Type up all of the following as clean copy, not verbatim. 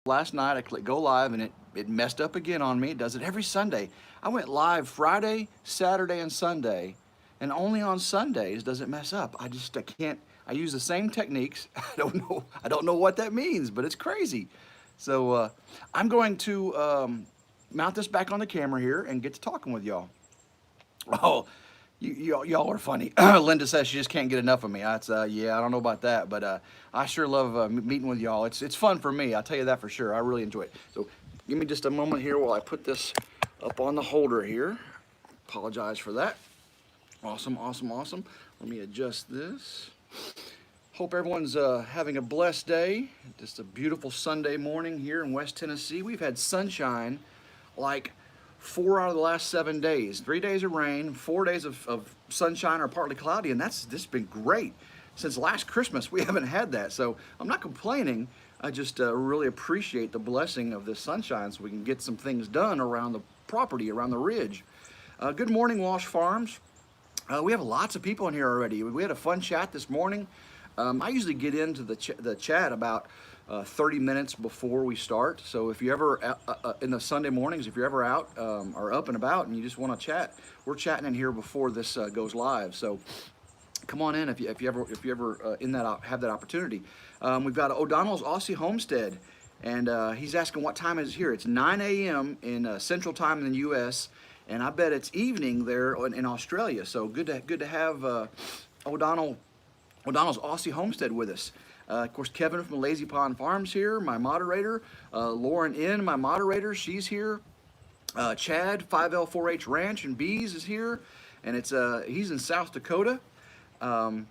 last night I clicked go live and it messed up again on me. It does it every Sunday. I went live Friday, Saturday, and Sunday, and only on Sundays does it mess up. I can't. I use the same techniques. I don't know what that means, but it's crazy. So I'm going to mount this back on the camera here and get to talking with y'all. Oh, y'all are funny. Linda says she just can't get enough of me. That's yeah, I don't know about that, but I sure love meeting with y'all. It's fun for me. I'll tell you that for sure. I really enjoy it. So give me just a moment here while I put this up on the holder here. Apologize for that. Awesome, awesome, awesome. Let me adjust this. Hope everyone's having a blessed day. Just a beautiful Sunday morning here in West Tennessee. We've had sunshine like 4 out of the last 7 days. 3 days of rain, 4 days of sunshine or partly cloudy, and this has been great. Since last Christmas, we haven't had that, so I'm not complaining. I just really appreciate the blessing of this sunshine so we can get some things done around the property, around the ridge. Good morning, Walsh Farms. We have lots of people in here already. We had a fun chat this morning. I usually get into the chat about 30 minutes before we start. So if you ever, in the Sunday mornings, if you're ever out or up and about and you just want to chat, we're chatting in here before this goes live. So come on in if you ever have that opportunity. We've got O'Donnell's Aussie Homestead, and he's asking what time is it here. It's 9 a.m. in Central Time in the U.S., and I bet it's evening there in Australia. So good to have O'Donnell's Aussie Homestead with us. Of course, Kevin from Lazy Pond Farms here, my moderator. Lauren N, my moderator, she's here. Chad, 5L4H Ranch and Bees is here, and he's in South Dakota. And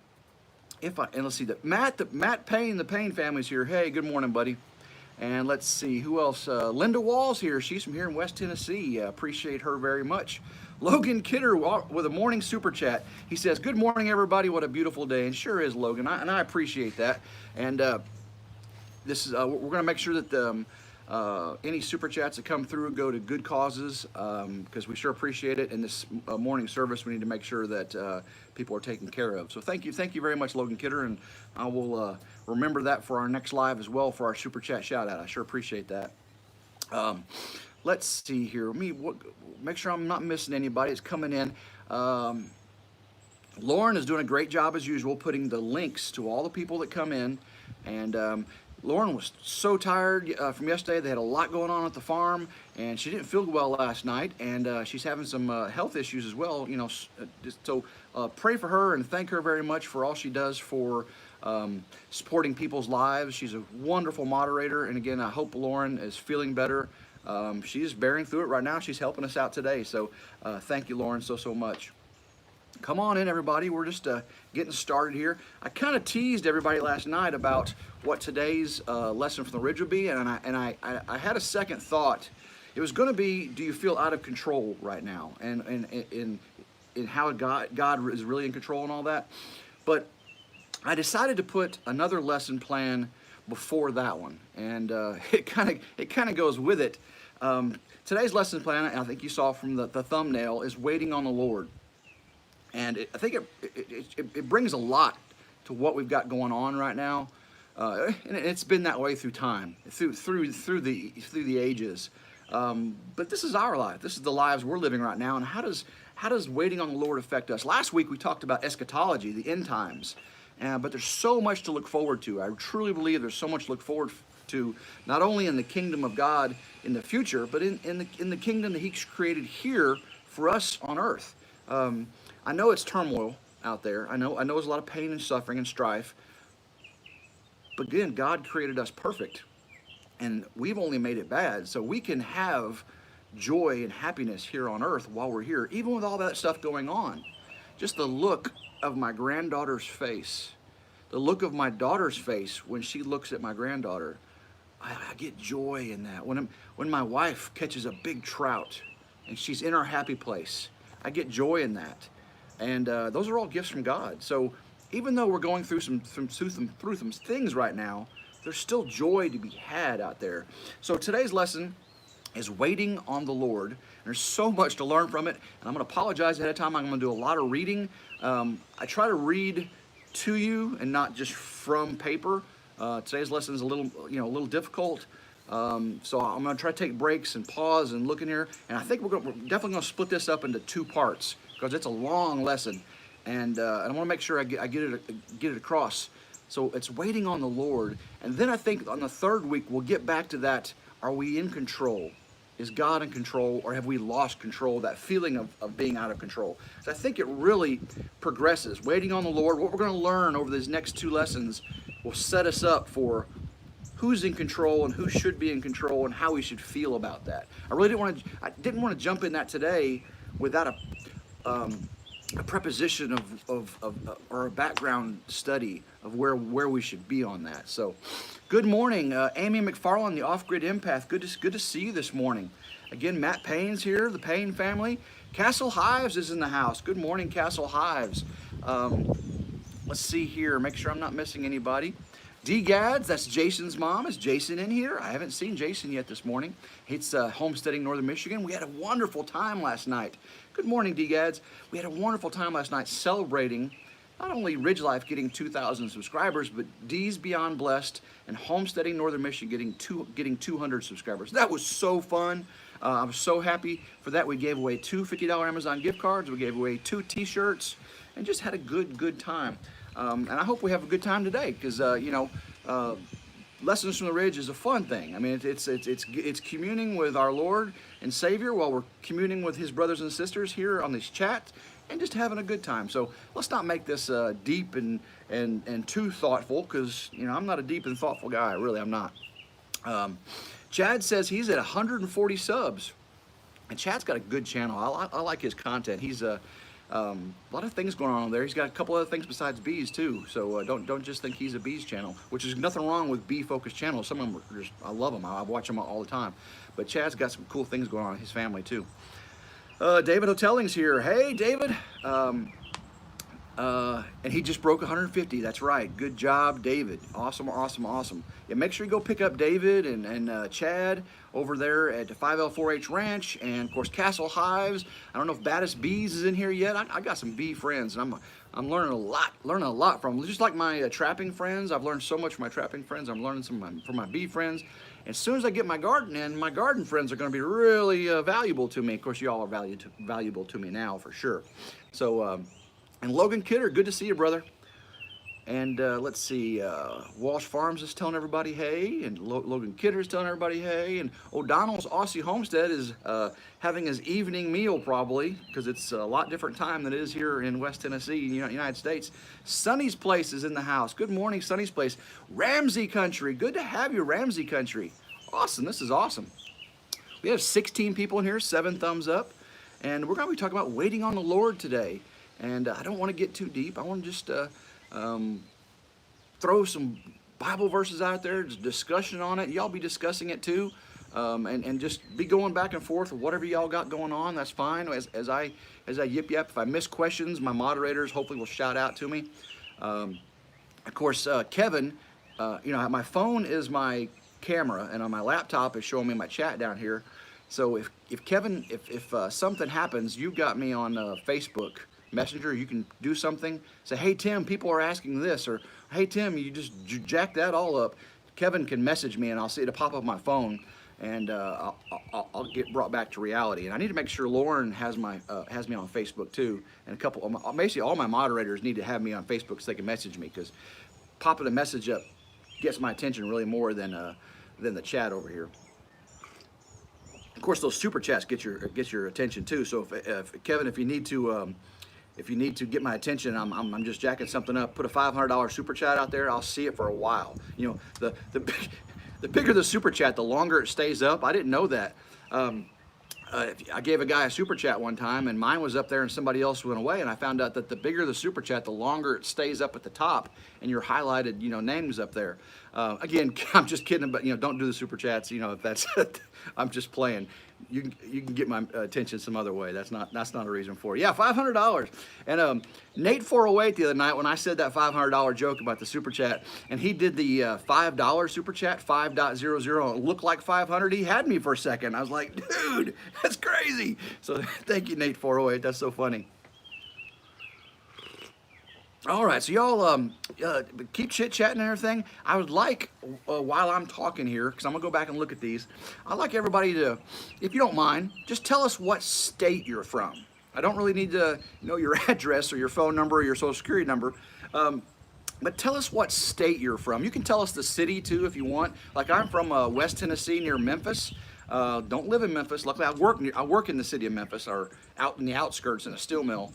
let's see, Matt Payne, the Payne family's here. Hey, good morning, buddy. And let's see, who else? Linda Wall's here. She's from here in West Tennessee. Appreciate her very much. Logan Kidder with a morning super chat. He says, good morning, everybody. What a beautiful day. And sure is, Logan. And I appreciate that. And this is we're going to make sure that any super chats that come through go to good causes, because we sure appreciate it. In this morning service, we need to make sure that people are taken care of. So thank you very much, Logan Kidder. And I will remember that for our next live as well for our super chat shout out. I sure appreciate that. Let's see here. Make sure I'm not missing anybody. It's coming in. Lauren is doing a great job as usual, putting the links to all the people that come in. And Lauren was so tired from yesterday. They had a lot going on at the farm, and she didn't feel well last night. And she's having some health issues as well. You know, so pray for her and thank her very much for all she does for supporting people's lives. She's a wonderful moderator, and again, I hope Lauren is feeling better. She's bearing through it right now. She's helping us out today. So thank you, Lauren, so much. Come on in, everybody. We're just getting started here. I kind of teased everybody last night about what today's lesson from the Ridge would be, and I had a second thought. It was going to be, do you feel out of control right now? And in how God is really in control and all that. But I decided to put another lesson plan before that one, and it kind of goes with it. Today's lesson plan, I think you saw from the thumbnail, is waiting on the Lord. And I think it brings a lot to what we've got going on right now, and it's been that way through time, through the ages. But this is our life. This is the lives we're living right now. And how does waiting on the Lord affect us? Last week we talked about eschatology, the end times, but there's so much to look forward to. I truly believe there's so much to look forward to, not only in the kingdom of God in the future, but in the kingdom that He's created here for us on earth. I know it's turmoil out there. I know there's a lot of pain and suffering and strife. But again, God created us perfect, and we've only made it bad. So we can have joy and happiness here on earth while we're here, even with all that stuff going on. Just the look of my granddaughter's face, the look of my daughter's face when she looks at my granddaughter, I get joy in that. When my wife catches a big trout and she's in our happy place, I get joy in that. And those are all gifts from God. So even though we're going through some things right now, there's still joy to be had out there. So today's lesson is waiting on the Lord. There's so much to learn from it, and I'm going to apologize ahead of time. I'm going to do a lot of reading. I try to read to you and not just from paper. Today's lesson is a little difficult. So I'm going to try to take breaks and pause and look in here. And I think we're definitely going to split this up into 2 parts because it's a long lesson. And I want to make sure I get it across. So it's waiting on the Lord. And then I think on the 3rd week, we'll get back to that. Are we in control? Is God in control, or have we lost control, that feeling of being out of control? So I think it really progresses. Waiting on the Lord, what we're going to learn over these next 2 lessons will set us up for who's in control and who should be in control and how we should feel about that. I didn't want to jump in that today without a preposition or a background study of where we should be on that. So, good morning, Amy McFarland, the Off-Grid Empath. Good to see you this morning. Again, Matt Payne's here, the Payne family. Castle Hives is in the house. Good morning, Castle Hives. Let's see here, make sure I'm not missing anybody. D Gads, that's Jason's mom. Is Jason in here? I haven't seen Jason yet this morning. It's homesteading Northern Michigan. We had a wonderful time last night. Good morning, D Gads. We had a wonderful time last night celebrating not only Ridge Life getting 2,000 subscribers, but D's Beyond Blessed and homesteading Northern Michigan getting 200 subscribers. That was so fun. I'm so happy for that. We gave away 2 $50 Amazon gift cards. We gave away 2 t-shirts and just had a good time. And I hope we have a good time today because, Lessons from the Ridge is a fun thing. I mean, it's communing with our Lord and Savior while we're communing with His brothers and sisters here on this chat and just having a good time. So let's not make this deep and too thoughtful because, I'm not a deep and thoughtful guy. Really, I'm not. Chad says he's at 140 subs. And Chad's got a good channel. I like his content. He's a lot of things going on there. He's got a couple other things besides bees too. So don't just think he's a bees channel, which is nothing wrong with bee focused channels. Some of them are just, I love them. I watch them all the time. But Chad's got some cool things going on in his family too. David Hotelling's here. Hey, David. And he just broke 150. That's right. Good job, David. Awesome. Yeah, make sure you go pick up David and Chad over there at the 5L4H Ranch, and of course Castle Hives. I don't know if Baddest Bees is in here yet. I got some bee friends, and I'm learning a lot from them. Just like my trapping friends. I've learned so much from my trapping friends. I'm learning some from my bee friends. And as soon as I get my garden in, my garden friends are going to be really valuable to me. Of course, you all are valuable to me now for sure. So. And Logan Kidder, good to see you, brother. And let's see, Walsh Farms is telling everybody hey, and Logan Kidder is telling everybody hey, and O'Donnell's Aussie Homestead is having his evening meal probably, because it's a lot different time than it is here in West Tennessee, United States. Sonny's Place is in the house. Good morning, Sonny's Place. Ramsey Country, good to have you, Ramsey Country. Awesome, this is awesome. We have 16 people in here, 7 thumbs up, and we're going to be talking about waiting on the Lord today. And I don't want to get too deep. I want to just throw some Bible verses out there, just discussion on it. Y'all be discussing it too, and just be going back and forth with whatever y'all got going on. That's fine. As I yip yap. If I miss questions, my moderators hopefully will shout out to me. Of course, Kevin, my phone is my camera, and on my laptop is showing me my chat down here. So if Kevin, if something happens, you got me on Facebook Messenger, you can do something, say, hey Tim, people are asking this, or hey Tim, you just jack that all up. Kevin can message me and I'll see it pop up my phone, and I'll get brought back to reality. And I need to make sure Lauren has me on Facebook too, and basically all my moderators need to have me on Facebook so they can message me, because popping a message up gets my attention really more than the chat over here. Of course, those super chats get your attention too. So if Kevin, if you need to get my attention, I'm just jacking something up, put a $500 super chat out there, I'll see it for a while. The bigger the super chat, the longer it stays up. I didn't know that. I gave a guy a super chat one time, and mine was up there and somebody else went away, and I found out that the bigger the super chat, the longer it stays up at the top, and your highlighted names up there. Again, I'm just kidding, but don't do the super chats. If that's I'm just playing. You can get my attention some other way. That's not a reason for it. Yeah, $500. And Nate 408 the other night, when I said that $500 joke about the super chat, and he did the $5 super chat, 5.00, it looked like 500. He had me for a second. I was like, dude, that's crazy. So thank you, Nate 408. That's so funny. All right, so y'all keep chit chatting and everything. I would like, while I'm talking here, because I'm gonna go back and look at these, I'd like everybody to, if you don't mind, just tell us what state you're from. I don't really need to know your address or your phone number or your social security number, but tell us what state you're from. You can tell us the city too if you want. Like I'm from West Tennessee near Memphis. Don't live in Memphis. Luckily, I work in the city of Memphis or out in the outskirts in a steel mill.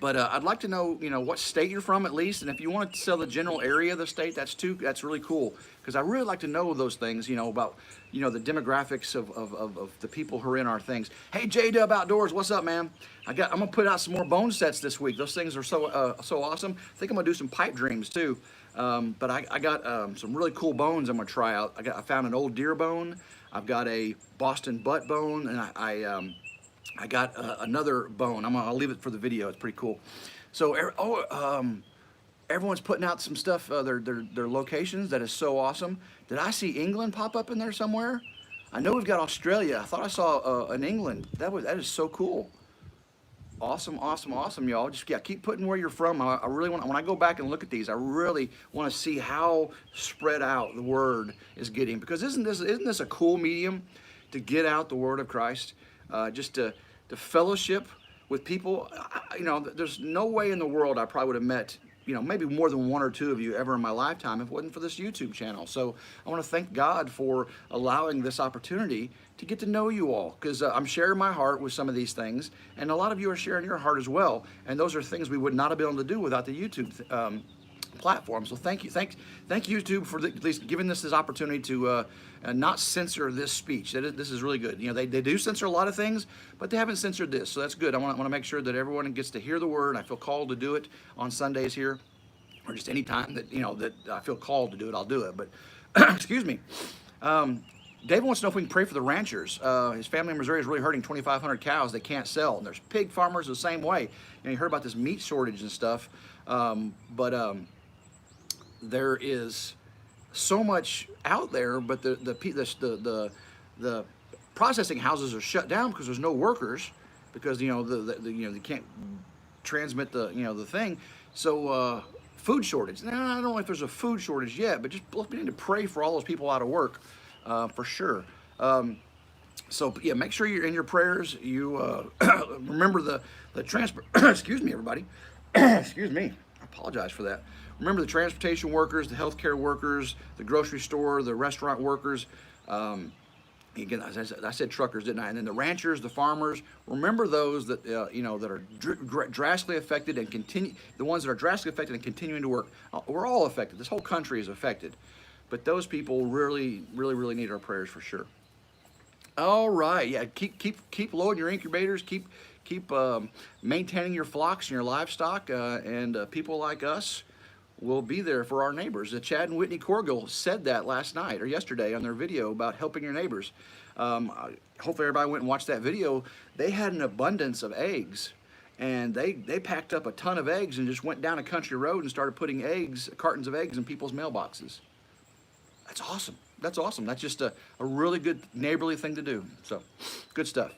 But I'd like to know, what state you're from at least, and if you want to tell the general area of the state, that's really cool, because I really like to know those things, about, the demographics of the people who are in our things. Hey, J-Dub Outdoors, what's up, man? I'm gonna put out some more bone sets this week. Those things are so awesome. I think I'm gonna do some pipe dreams too. But I got some really cool bones I'm gonna try out. I found an old deer bone. I've got a Boston butt bone, and I got another bone. I'll leave it for the video. It's pretty cool. So, everyone's putting out some stuff, their locations. That is so awesome. Did I see England pop up in there somewhere? I know we've got Australia. I thought I saw an England. That is so cool. Awesome, awesome, awesome, y'all. Just keep putting where you're from. I really want, when I go back and look at these, I really want to see how spread out the word is getting. Because isn't this a cool medium to get out the word of Christ? Just to fellowship with people. There's no way in the world I probably would have met, maybe more than one or two of you ever in my lifetime if it wasn't for this YouTube channel. So I want to thank God for allowing this opportunity to get to know you all, because I'm sharing my heart with some of these things, and a lot of you are sharing your heart as well. And those are things we would not have been able to do without the YouTube platform. So thank you YouTube for at least giving us this opportunity to not censor this speech. This is really good. They do censor a lot of things, but they haven't censored this, so that's good. I want to make sure that everyone gets to hear the word. I feel called to do it on Sundays here, or just any time that that I feel called to do it, I'll do it. But excuse me. David wants to know if we can pray for the ranchers. His family in Missouri is really hurting 2,500 cows they can't sell. And there's pig farmers the same way. You heard about this meat shortage and stuff. But there is so much out there, but the processing houses are shut down because there's no workers, because they can't transmit the thing. So food shortage. Now, I don't know if there's a food shortage yet, but just we need to pray for all those people out of work. For sure. So yeah, make sure you're in your prayers. You remember the transport. Excuse me, everybody. Excuse me. I apologize for that. Remember the transportation workers, the healthcare workers, the grocery store, the restaurant workers. Again, I said truckers, didn't I? And then the ranchers, the farmers. Remember those that that are drastically affected and continue. The ones that are drastically affected and continuing to work. We're all affected. This whole country is affected. But those people really, really, really need our prayers for sure. All right, yeah, keep loading your incubators, keep maintaining your flocks and your livestock, and people like us will be there for our neighbors. Chad and Whitney Corgill said that last night or yesterday on their video about helping your neighbors. Hopefully everybody went and watched that video. They had an abundance of eggs, and they packed up a ton of eggs and just went down a country road and started putting cartons of eggs in people's mailboxes. That's awesome. That's awesome. That's just a really good neighborly thing to do. So, good stuff.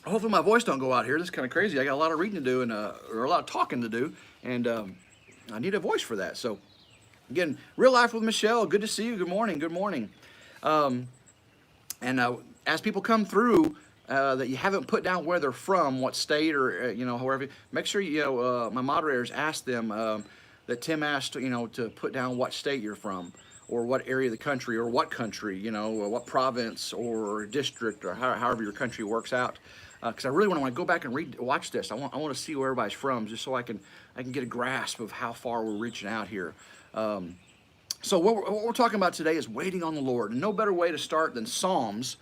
Hopefully my voice don't go out here. This is kind of crazy. I got a lot of reading to do and or a lot of talking to do, and I need a voice for that. So, again, Real Life with Michelle. Good to see you. Good morning. Good morning. As people come through that you haven't put down where they're from, what state or however, make sure my moderators ask them. That Tim asked, to put down what state you're from, or what area of the country, or what country, or what province or district, or however your country works out. Because I really want to go back and watch this. I want to see where everybody's from, just so I can get a grasp of how far we're reaching out here. So what we're talking about today is waiting on the Lord. And no better way to start than Psalms.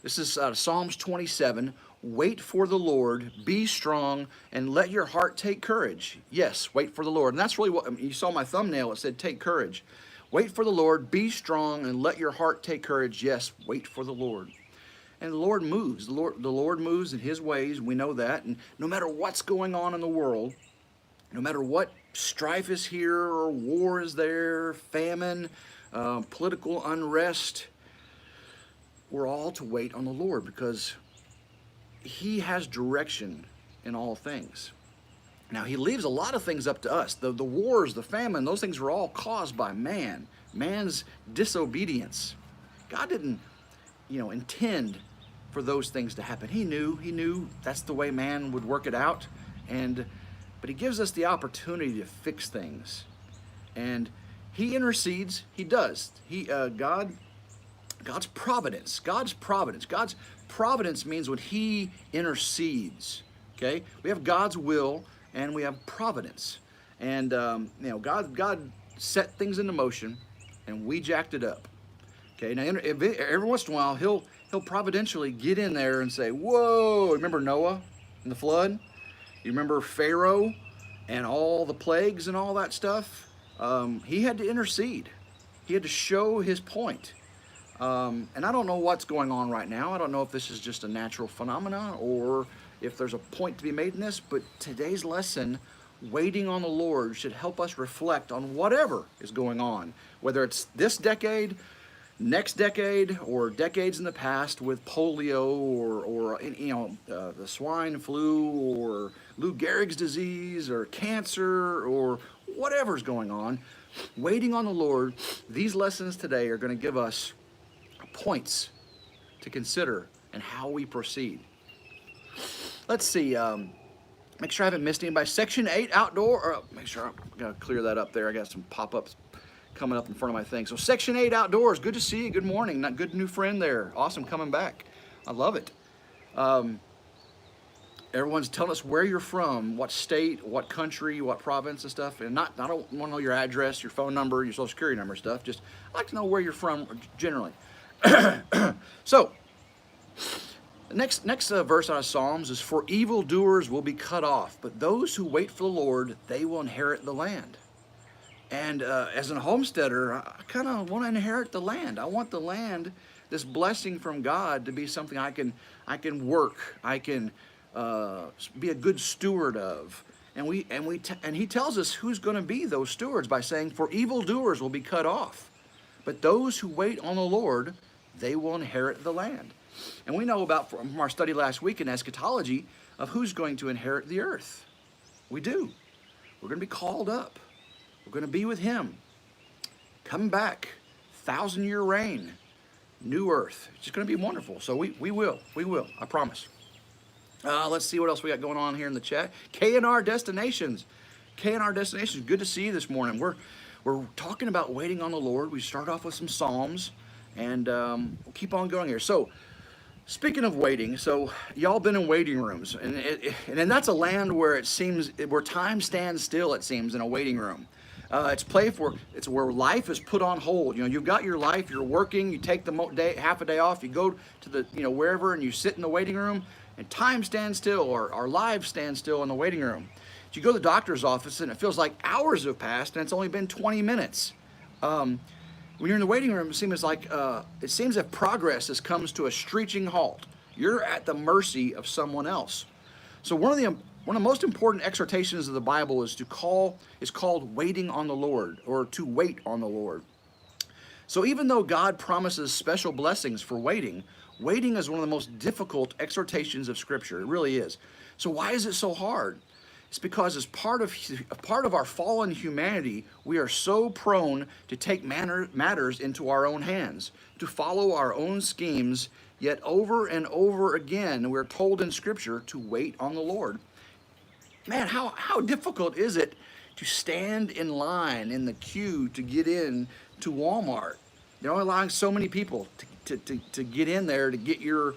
This is Psalms 27. Wait for the Lord, be strong, and let your heart take courage. Yes, wait for the Lord. And that's really what you saw my thumbnail. It said, take courage. Wait for the Lord, be strong, and let your heart take courage. Yes, wait for the Lord. And the Lord moves. The Lord moves in his ways. We know that. And no matter what's going on in the world, no matter what strife is here or war is there, famine, political unrest, we're all to wait on the Lord, because he has direction in all things. Now, he leaves a lot of things up to us. The wars, the famine, those things were all caused by man, man's disobedience. God didn't, intend for those things to happen. He knew that's the way man would work it out. But he gives us the opportunity to fix things. And he intercedes. He does. God's providence. God's providence means when he intercedes. Okay? We have God's will and we have providence. And God set things into motion and we jacked it up. Okay? Now every once in a while he'll providentially get in there and say, "Whoa, remember Noah and the flood? You remember Pharaoh and all the plagues and all that stuff?" He had to intercede. He had to show his point. And I don't know what's going on right now. I don't know if this is just a natural phenomenon or if there's a point to be made in this, but today's lesson, waiting on the Lord, should help us reflect on whatever is going on, whether it's this decade, next decade, or decades in the past with polio or the swine flu or Lou Gehrig's disease or cancer or whatever's going on. Waiting on the Lord, these lessons today are going to give us points to consider and how we proceed. Let's see. Make sure I haven't missed anybody. Section 8 outdoor. Make sure I'm going to clear that up there. I got some pop-ups coming up in front of my thing. So Section 8 outdoors. Good to see you. Good morning. Good new friend there. Awesome coming back. I love it. Everyone's telling us where you're from, what state, what country, what province and stuff. And I don't want to know your address, your phone number, your social security number stuff. Just I like to know where you're from generally. So, the next verse out of Psalms is, "For evildoers will be cut off, but those who wait for the Lord, they will inherit the land." And as a homesteader, I kind of want to inherit the land. I want the land, this blessing from God, to be something I can work, I can be a good steward of. And he tells us who's going to be those stewards by saying, "For evildoers will be cut off, but those who wait on the Lord, they will inherit the land." And we know about from our study last week in eschatology of who's going to inherit the earth. We do. We're going to be called up. We're going to be with him. Coming back. 1,000-year reign. New earth. It's just going to be wonderful. So we will. I promise. Let's see what else we got going on here in the chat. K&R Destinations. K&R Destinations. Good to see you this morning. We're talking about waiting on the Lord. We start off with some Psalms. And we'll keep on going here. So, speaking of waiting, so y'all been in waiting rooms, and that's a land where where time stands still. It seems in a waiting room. It's where life is put on hold. You've got your life. You're working. You take the half a day off. You go to the wherever, and you sit in the waiting room, and time stands still, or our lives stand still in the waiting room. You go to the doctor's office, and it feels like hours have passed, and it's only been 20 minutes. When you're in the waiting room, it seems if progress comes to a screeching halt. You're at the mercy of someone else. So one of the most important exhortations of the Bible is called waiting on the Lord, or to wait on the Lord. So even though God promises special blessings for waiting is one of the most difficult exhortations of Scripture. It really is. So why is it so hard? It's because as part of our fallen humanity, we are so prone to take matters into our own hands, to follow our own schemes, yet over and over again, we're told in Scripture to wait on the Lord. Man, how difficult is it to stand in line in the queue to get in to Walmart? They're only allowing so many people to get in there to get your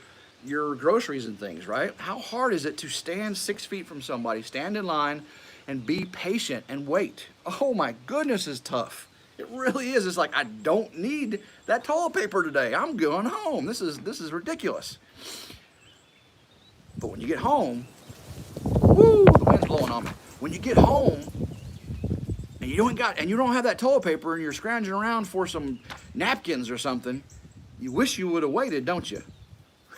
groceries and things, right? How hard is it to stand 6 feet from somebody, stand in line, and be patient and wait? Oh my goodness, it's tough. It really is. It's like, I don't need that toilet paper today. I'm going home. This is ridiculous. But when you get home, woo, the wind's blowing on me. When you get home and you don't have that toilet paper and you're scrounging around for some napkins or something, you wish you would have waited, don't you?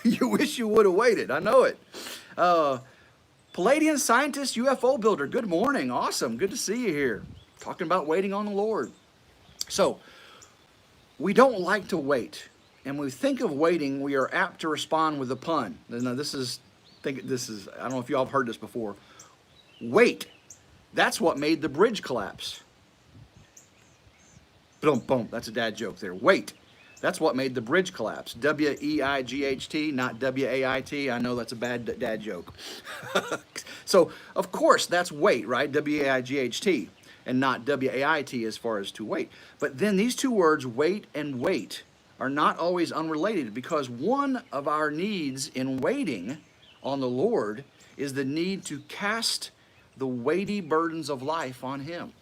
You wish you would have waited. I know it. Palladian scientist, UFO builder. Good morning. Awesome. Good to see you here. Talking about waiting on the Lord. So, we don't like to wait. And when we think of waiting, we are apt to respond with a pun. Now, this is think this is, I don't know if y'all have heard this before. Wait, that's what made the bridge collapse. Boom, boom, that's a dad joke there. Wait, that's what made the bridge collapse. W-E-I-G-H-T, not W-A-I-T. I know that's a bad dad joke. So, of course, that's wait, right? W-A-I-G-H-T, and not W-A-I-T as far as to wait. But then these two words, wait and wait, are not always unrelated, because one of our needs in waiting on the Lord is the need to cast the weighty burdens of life on Him.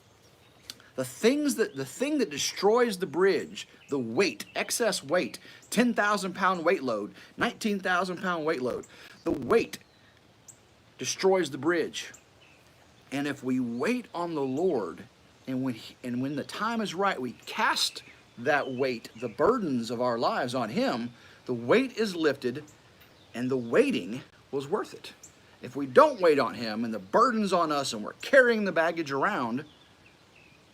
The thing that destroys the bridge, the weight, excess weight, 10,000 pound weight load, 19,000 pound weight load, the weight destroys the bridge. And if we wait on the Lord, and when the time is right, we cast that weight, the burdens of our lives on Him, the weight is lifted, and the waiting was worth it. If we don't wait on Him and the burden's on us and we're carrying the baggage around,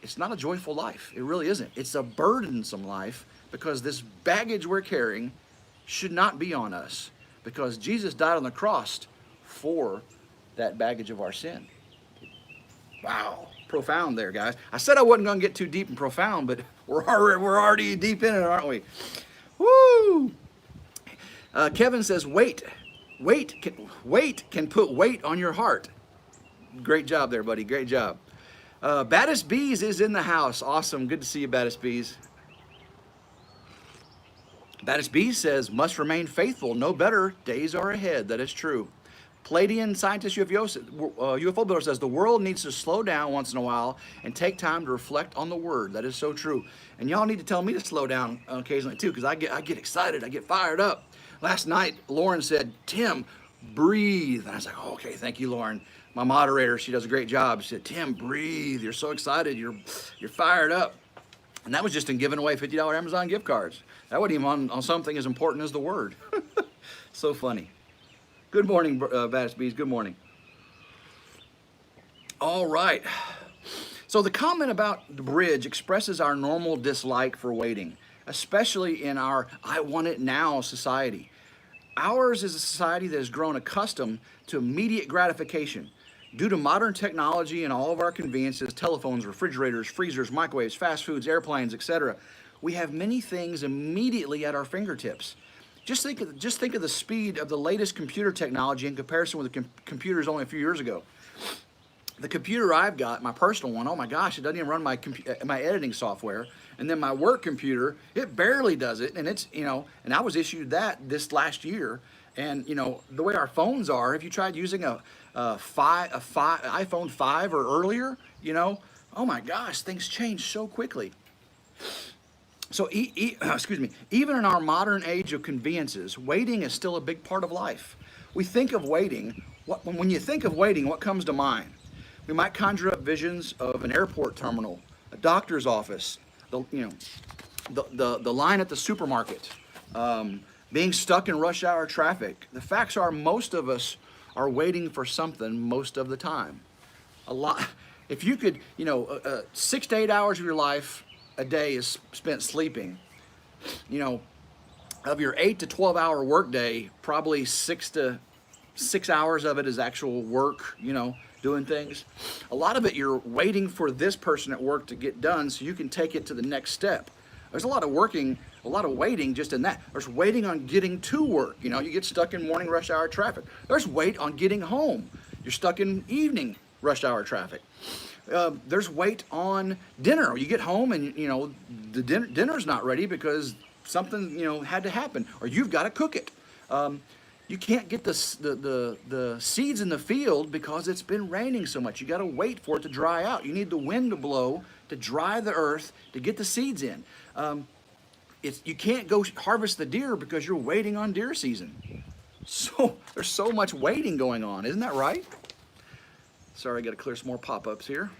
it's not a joyful life. It really isn't. It's a burdensome life, because this baggage we're carrying should not be on us, because Jesus died on the cross for that baggage of our sin. Wow, profound there, guys. I said I wasn't going to get too deep and profound, but we're already deep in it, aren't we? Woo! Kevin says, wait can put weight on your heart. Great job there, buddy. Great job. Baddest Bees is in the house. Awesome. Good to see you, Baddest Bees. Baddest Bees says, must remain faithful. No better days are ahead. That is true. Palladian scientist UFO builder says, the world needs to slow down once in a while and take time to reflect on the Word. That is so true. And y'all need to tell me to slow down occasionally too, because I get excited. I get fired up. Last night, Lauren said, Tim, breathe. And I was like, oh, okay, thank you, Lauren. My moderator, she does a great job. She said, Tim, breathe. You're so excited. You're fired up. And that was just in giving away $50 Amazon gift cards. That wasn't even on something as important as the Word. So funny. Good morning, Baddest Bees. Good morning. All right. So the comment about the bridge expresses our normal dislike for waiting, especially in our I want it now society. Ours is a society that has grown accustomed to immediate gratification. Due to modern technology and all of our conveniences, telephones, refrigerators, freezers, microwaves, fast foods, airplanes, etc., we have many things immediately at our fingertips. Just think of the speed of the latest computer technology in comparison with the computers only a few years ago. The computer I've got, my personal one, oh my gosh, it doesn't even run my editing software. And then my work computer, it barely does it. And it's, and I was issued that this last year. And, the way our phones are, if you tried using a iPhone 5 or earlier, oh my gosh, things change so quickly. So, excuse me, even in our modern age of conveniences, waiting is still a big part of life. We think of waiting, when you think of waiting, what comes to mind? We might conjure up visions of an airport terminal, a doctor's office, the line at the supermarket, being stuck in rush hour traffic. The facts are most of us are waiting for something most of the time. A lot. If you could, 6 to 8 hours of your life a day is spent sleeping. Of your 8 to 12 hour work day, probably 6 hours of it is actual work, doing things. A lot of it you're waiting for this person at work to get done so you can take it to the next step. There's a lot of waiting just in that. There's waiting on getting to work. You get stuck in morning rush hour traffic. There's wait on getting home. You're stuck in evening rush hour traffic. There's wait on dinner. You get home and the dinner's not ready because something had to happen, or you've got to cook it. You can't get the seeds in the field because it's been raining so much. You got to wait for it to dry out. You need the wind to blow to dry the earth to get the seeds in. You can't go harvest the deer because you're waiting on deer season. So there's so much waiting going on, isn't that right? Sorry, I got to clear some more pop-ups here.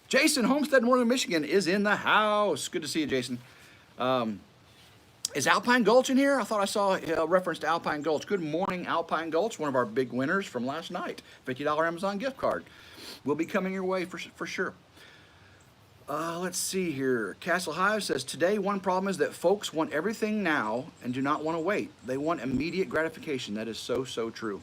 Jason Homestead, Northern Michigan, is in the house. Good to see you, Jason. Is Alpine Gulch in here? I thought I saw a reference to Alpine Gulch. Good morning, Alpine Gulch, one of our big winners from last night. $50 Amazon gift card will be coming your way for sure. Let's see here. Castle Hive says, today one problem is that folks want everything now and do not want to wait. They want immediate gratification. That is so, so true.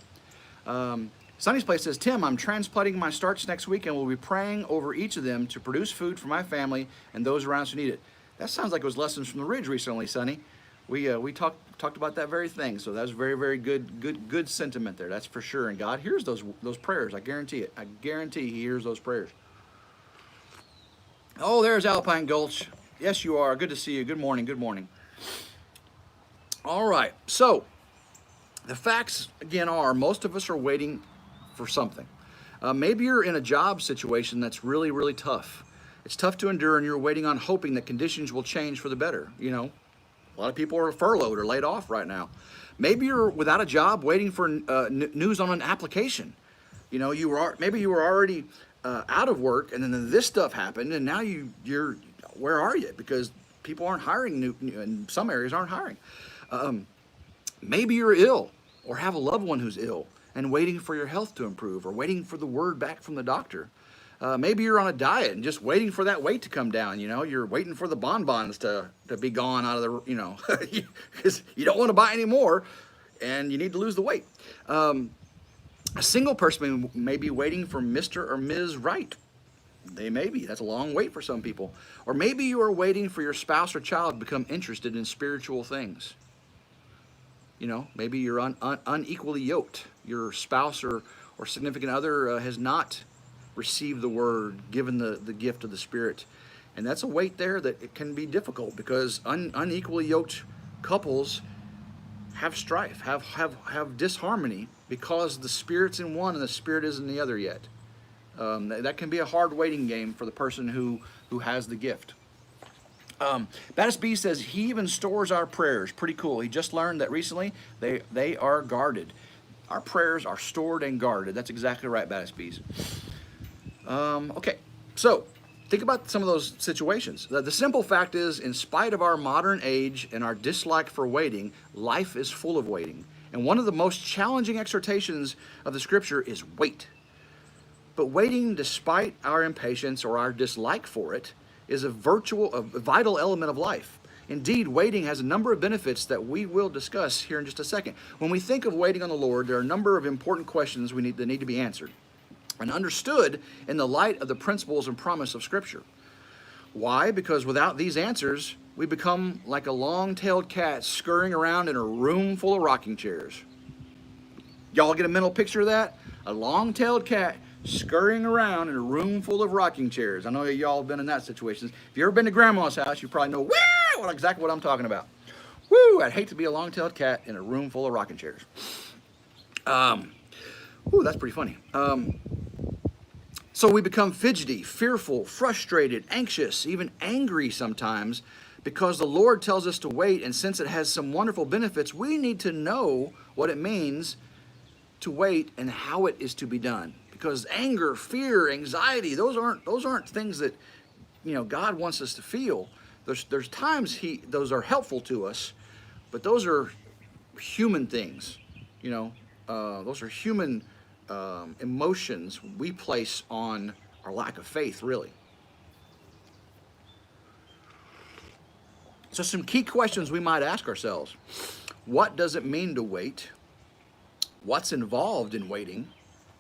Sunny's Place says, Tim, I'm transplanting my starts next week and will be praying over each of them to produce food for my family and those around us who need it. That sounds like it was lessons from the Ridge recently, Sunny. We talked about that very thing. So that was very, very good sentiment there. That's for sure. And God hears those prayers. I guarantee it. I guarantee He hears those prayers. Oh, there's Alpine Gulch. Yes, you are. Good to see you. Good morning. Good morning. All right. So the facts again are most of us are waiting for something. Maybe you're in a job situation that's really, really tough. It's tough to endure, and you're waiting on hoping that conditions will change for the better. You know, a lot of people are furloughed or laid off right now. Maybe you're without a job, waiting for news on an application. You know, maybe you were already out of work, and then this stuff happened, and now you're where are you? Because people aren't hiring. In some areas aren't hiring. Maybe you're ill or have a loved one who's ill and waiting for your health to improve or waiting for the word back from the doctor. Maybe you're on a diet and just waiting for that weight to come down. You know, you're waiting for the bonbons to be gone out of the, you know, because you don't want to buy any more and you need to lose the weight. A single person may be waiting for Mr. or Ms. Right. They may be. That's a long wait for some people. Or maybe you are waiting for your spouse or child to become interested in spiritual things. You know, maybe you're unequally yoked. Your spouse or significant other has not received the word, given the gift of the Spirit. And that's a weight there that it can be difficult because unequally yoked couples have strife, have disharmony because the Spirit's in one and the Spirit isn't in the other yet. That can be a hard waiting game for the person who has the gift. Baddest B says he even stores our prayers. Pretty cool. He just learned that recently they are guarded. Our prayers are stored and guarded. That's exactly right, Baddest Bees. Okay, so think about some of those situations. The simple fact is, in spite of our modern age and our dislike for waiting, life is full of waiting. And one of the most challenging exhortations of the Scripture is wait. But waiting, despite our impatience or our dislike for it, is a vital element of life. Indeed, waiting has a number of benefits that we will discuss here in just a second. When we think of waiting on the Lord, there are a number of important questions that need to be answered and understood in the light of the principles and promise of Scripture. Why? Because without these answers, we become like a long-tailed cat scurrying around in a room full of rocking chairs. Y'all get a mental picture of that? A long-tailed cat scurrying around in a room full of rocking chairs. I know y'all have been in that situation. If you've ever been to Grandma's house, you probably know exactly what I'm talking about. Woo! I'd hate to be a long-tailed cat in a room full of rocking chairs. That's pretty funny. So we become fidgety, fearful, frustrated, anxious, even angry sometimes because the Lord tells us to wait, and since it has some wonderful benefits, we need to know what it means to wait and how it is to be done. Because anger, fear, anxiety, those aren't things that, you know, God wants us to feel. There's times those are helpful to us, but those are human things, you know. Those are human emotions we place on our lack of faith, really. So some key questions we might ask ourselves. What does it mean to wait? What's involved in waiting?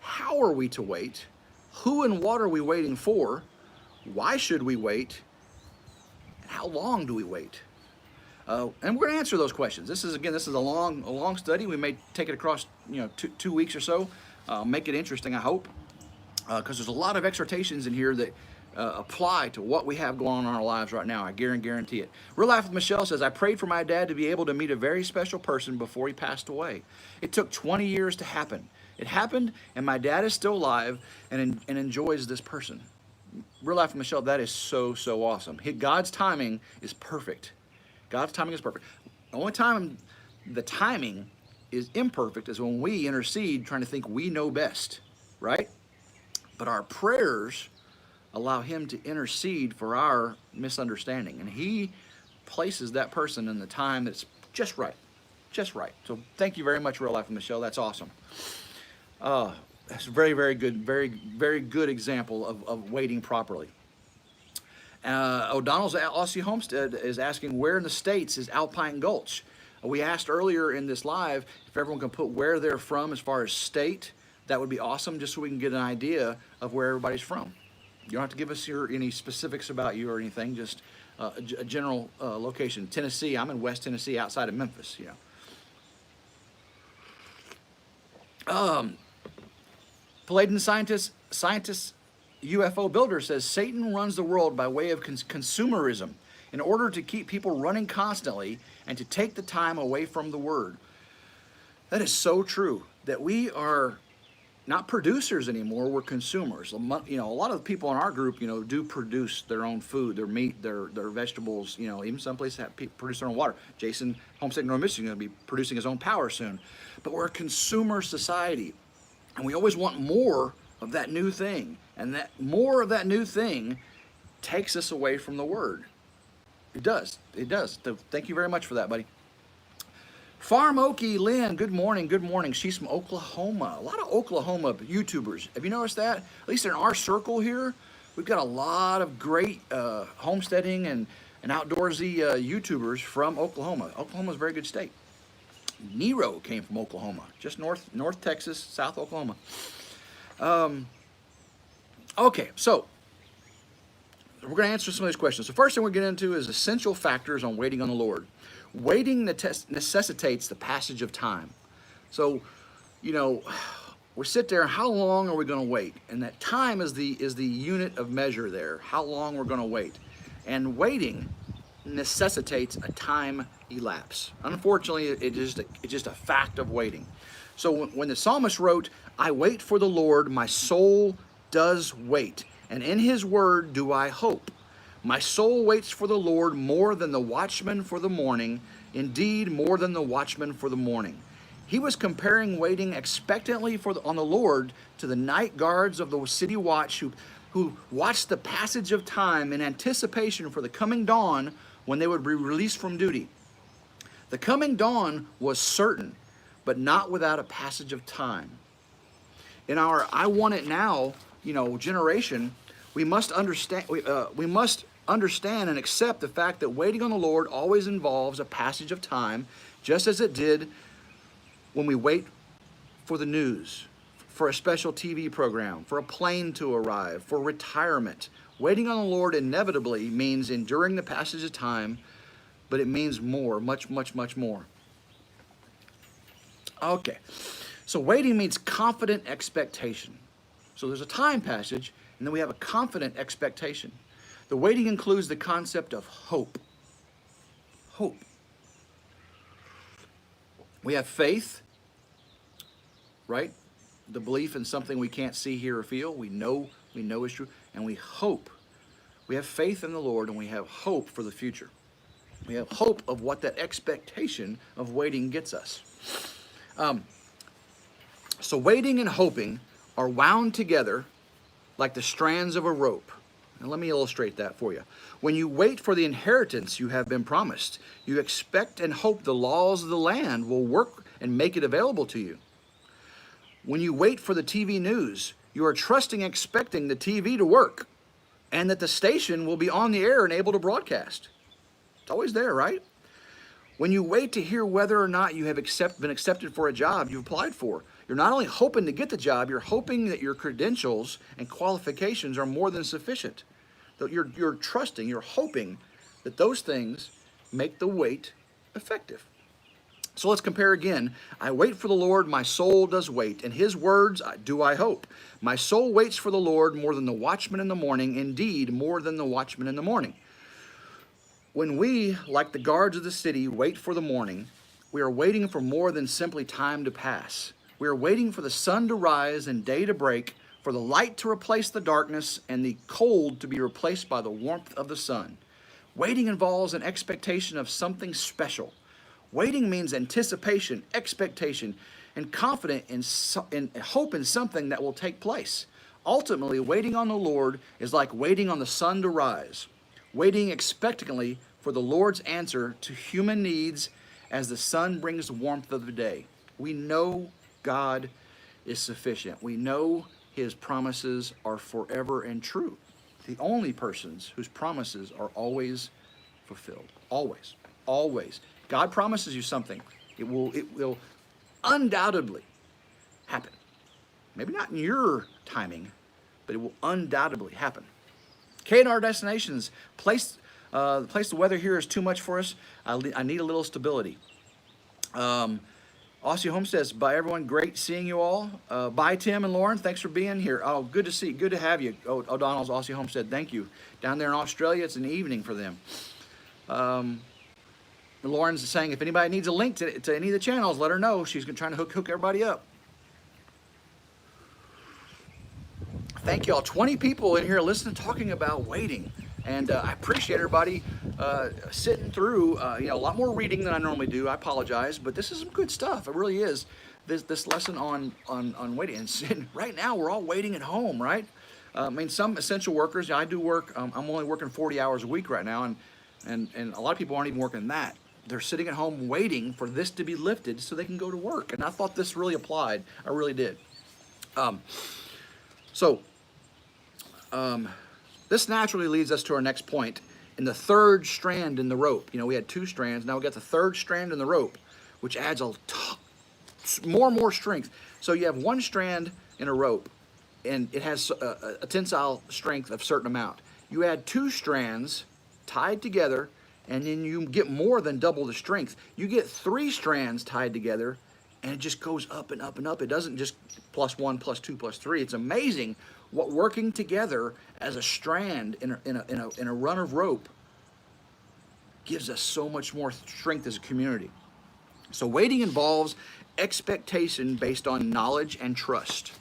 How are we to wait? Who and what are we waiting for? Why should we wait? How long do we wait? And we're going to answer those questions. This is a long study. We may take it across, you know, two weeks or so. Make it interesting, I hope, because there's a lot of exhortations in here that apply to what we have going on in our lives right now. I guarantee it. Real Life with Michelle says, I prayed for my dad to be able to meet a very special person before he passed away. It took 20 years to happen. It happened, and my dad is still alive and enjoys this person. Real Life with Michelle, that is so awesome. God's timing is perfect. God's timing is perfect. The only time the timing is imperfect is when we intercede trying to think we know best, right? But our prayers allow him to intercede for our misunderstanding, and he places that person in the time that's just right. So thank you very much, Real Life with Michelle. That's awesome. That's a very good example of waiting properly. O'Donnell's Aussie Homestead is asking, where in the States is Alpine Gulch? We asked earlier in this live if everyone can put where they're from as far as state. That would be awesome, just so we can get an idea of where everybody's from. You don't have to give us any specifics about you or anything, just a general location. Tennessee, I'm in West Tennessee, outside of Memphis, you know. Palladian scientist UFO builder says Satan runs the world by way of consumerism in order to keep people running constantly and to take the time away from the word. That is so true, that we are not producers anymore, we're consumers. You know, a lot of the people in our group, you know, do produce their own food, their meat, their vegetables, you know, even some places have produce their own water. Jason, Homestead, North Michigan, is going to be producing his own power soon. But we're a consumer society, and we always want more of that new thing. And that more of that new thing takes us away from the word. It does. It does. So thank you very much for that, buddy. Farm Okie Lynn, good morning, good morning. She's from Oklahoma. A lot of Oklahoma YouTubers. Have you noticed that? At least in our circle here, we've got a lot of great homesteading and outdoorsy YouTubers from Oklahoma. Oklahoma's a very good state. Nero came from Oklahoma, just north Texas, South Oklahoma. Okay, so we're going to answer some of these questions. The first thing we're getting into is essential factors on waiting on the Lord. Waiting necessitates the passage of time. So, you know, we sit there, how long are we going to wait? And that time is the unit of measure there, how long we're going to wait. And waiting necessitates a time elapse. Unfortunately, it's just a fact of waiting. So when the psalmist wrote, I wait for the Lord, my soul does wait, and in his word do I hope. My soul waits for the Lord more than the watchman for the morning, indeed more than the watchman for the morning. He was comparing waiting expectantly on the Lord to the night guards of the city watch who watched the passage of time in anticipation for the coming dawn when they would be released from duty. The coming dawn was certain, but not without a passage of time. In our I want it now, you know, generation, we must understand and accept the fact that waiting on the Lord always involves a passage of time, just as it did when we wait for the news, for a special TV program, for a plane to arrive, for retirement. Waiting on the Lord inevitably means enduring the passage of time, but it means more, much, much, much more. Okay, so waiting means confident expectation. So there's a time passage, and then we have a confident expectation. The waiting includes the concept of hope. Hope. We have faith, right? The belief in something we can't see, hear, or feel. We know is true, and we hope. We have faith in the Lord, and we have hope for the future. We have hope of what that expectation of waiting gets us. So waiting and hoping are wound together like the strands of a rope. And let me illustrate that for you. When you wait for the inheritance you have been promised, you expect and hope the laws of the land will work and make it available to you. When you wait for the TV news, you are trusting and expecting the TV to work and that the station will be on the air and able to broadcast. It's always there, right? When you wait to hear whether or not you have been accepted for a job you've applied for, you're not only hoping to get the job, you're hoping that your credentials and qualifications are more than sufficient. That you're trusting, you're hoping that those things make the wait effective. So let's compare again. I wait for the Lord, my soul does wait. In his words do I hope. My soul waits for the Lord more than the watchman in the morning, indeed more than the watchman in the morning. When we, like the guards of the city, wait for the morning, we are waiting for more than simply time to pass. We are waiting for the sun to rise and day to break, for the light to replace the darkness and the cold to be replaced by the warmth of the sun. Waiting involves an expectation of something special. Waiting means anticipation, expectation, and confident in hope in something that will take place. Ultimately, waiting on the Lord is like waiting on the sun to rise, waiting expectantly for the Lord's answer to human needs as the sun brings the warmth of the day. We know God is sufficient. We know his promises are forever and true. the only persons whose promises are always fulfilled. Always. Always. God promises you something. It will undoubtedly happen. Maybe not in your timing, but it will undoubtedly happen. K&R Destinations, the weather here is too much for us. I need a little stability. Aussie Homesteads, bye everyone, great seeing you all. Bye Tim and Lauren, thanks for being here. Oh, good to have you. O'Donnell's Aussie Homestead, thank you. Down there in Australia, it's an evening for them. Lauren's saying if anybody needs a link to any of the channels, let her know. She's trying to hook everybody up. Thank y'all. 20 people in here listening, talking about waiting. And I appreciate everybody sitting through, a lot more reading than I normally do. I apologize, but this is some good stuff. It really is. This lesson on waiting. And right now, we're all waiting at home, right? I mean, some essential workers, I do work. I'm only working 40 hours a week right now, and a lot of people aren't even working that. They're sitting at home waiting for this to be lifted so they can go to work. And I thought this really applied. I really did. This naturally leads us to our next point in the third strand in the rope. We had 2 strands. Now we got the third strand in the rope, which adds more and more strength. So you have 1 strand in a rope, and it has a tensile strength of a certain amount. You add 2 strands tied together, and then you get more than double the strength. You get 3 strands tied together, and it just goes up and up and up. It doesn't just +1, +2, +3. It's amazing what working together as a strand in a run of rope gives us so much more strength as a community. So waiting involves expectation based on knowledge and trust.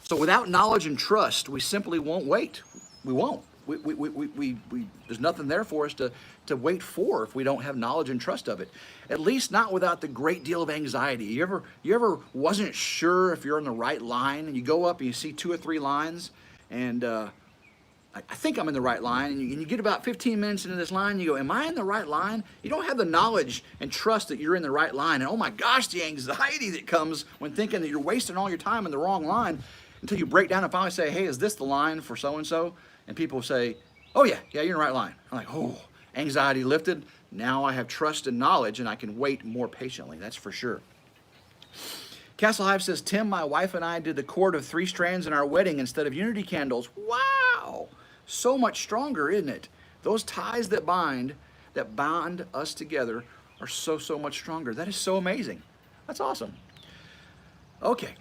So without knowledge and trust, we simply won't wait. We won't. There's nothing there for us to wait for if we don't have knowledge and trust of it. At least not without the great deal of anxiety. You ever wasn't sure if you're in the right line, and you go up and you see 2 or 3 lines, and I think I'm in the right line, and you get about 15 minutes into this line, you go, am I in the right line? You don't have the knowledge and trust that you're in the right line, and oh my gosh, the anxiety that comes when thinking that you're wasting all your time in the wrong line, until you break down and finally say, hey, is this the line for so-and-so? And people say, oh yeah, you're in the right line. I'm like, oh, anxiety lifted. Now I have trust and knowledge, and I can wait more patiently. That's for sure. Castle Hive says, Tim, my wife and I did the cord of 3 strands in our wedding instead of unity candles. Wow! So much stronger, isn't it? Those ties that bond us together are so much stronger. That is so amazing. That's awesome. Okay.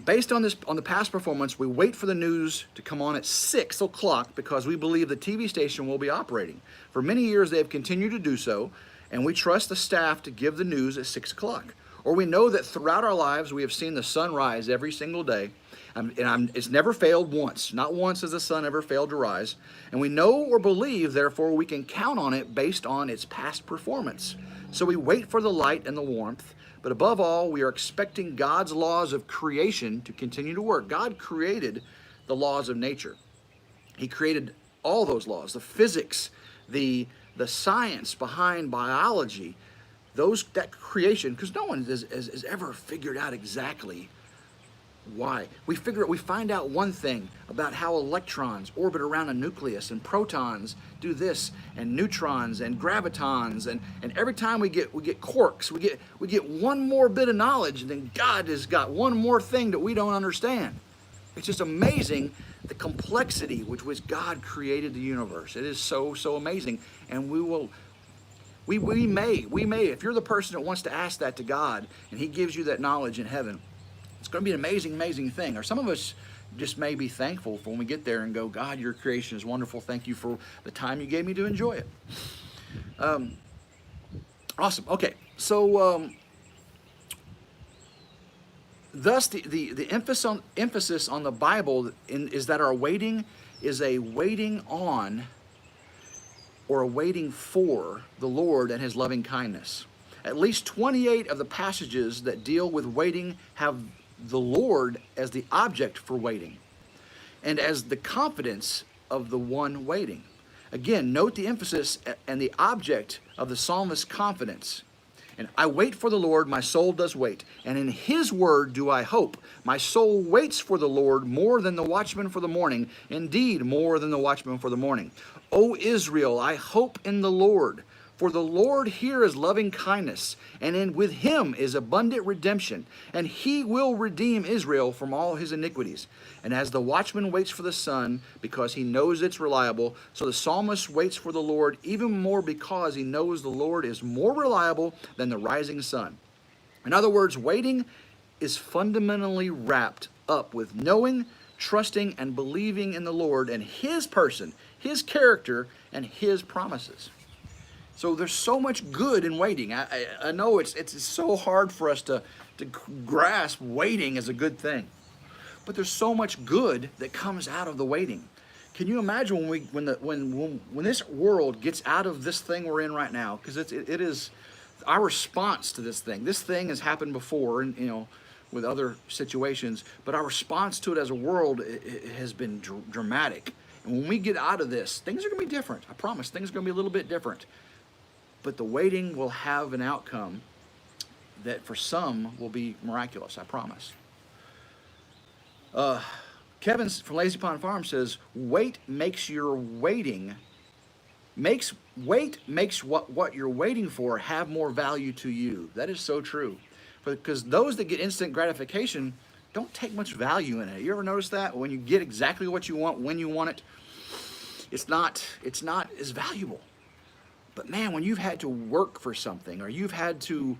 Based on the past performance, we wait for the news to come on at 6 o'clock because we believe the TV station will be operating. For many years, they have continued to do so, and we trust the staff to give the news at 6 o'clock. Or we know that throughout our lives, we have seen the sun rise every single day, it's never failed once. Not once has the sun ever failed to rise. And we know or believe, therefore, we can count on it based on its past performance. So we wait for the light and the warmth. But above all, we are expecting God's laws of creation to continue to work. God created the laws of nature. He created all those laws, the physics, the science behind biology, that creation, because no one has ever figured out exactly why. We find out one thing about how electrons orbit around a nucleus, and protons do this, and neutrons and gravitons, and every time we get quarks, we get one more bit of knowledge, and then God has got one more thing that we don't understand. It's just amazing the complexity with which God created the universe. It is so amazing, and we may, if you're the person that wants to ask that to God, and He gives you that knowledge in heaven, it's going to be an amazing thing. Or some of us just may be thankful for when we get there and go, God, your creation is wonderful. Thank you for the time you gave me to enjoy it. Awesome. Okay. So, thus, the emphasis on the Bible is that our waiting is a waiting on or a waiting for the Lord and His loving kindness. At least 28 of the passages that deal with waiting have the Lord as the object for waiting and as the confidence of the one waiting. Again, note the emphasis and the object of the psalmist's confidence. And I wait for the Lord, my soul does wait, and in his word do I hope. My soul waits for the Lord more than the watchman for the morning, indeed more than the watchman for the morning. O Israel, I hope in the Lord. For the Lord here is loving kindness, and with him is abundant redemption, and he will redeem Israel from all his iniquities. And as the watchman waits for the sun, because he knows it's reliable, so the psalmist waits for the Lord even more because he knows the Lord is more reliable than the rising sun. In other words, waiting is fundamentally wrapped up with knowing, trusting, and believing in the Lord and his person, his character, and his promises. So there's so much good in waiting. I know it's so hard for us to grasp waiting as a good thing. But there's so much good that comes out of the waiting. Can you imagine when this world gets out of this thing we're in right now? Because it is our response to this thing. This thing has happened before, and with other situations, but our response to it as a world it has been dramatic. And when we get out of this, things are going to be different. I promise, things are going to be a little bit different. But the waiting will have an outcome that for some will be miraculous, I promise. Kevin from Lazy Pond Farm says, wait makes what you're waiting for have more value to you. That is so true. Because those that get instant gratification don't take much value in it. You ever notice that? When you get exactly what you want, when you want it, it's not as valuable. But man, when you've had to work for something, or you've had to,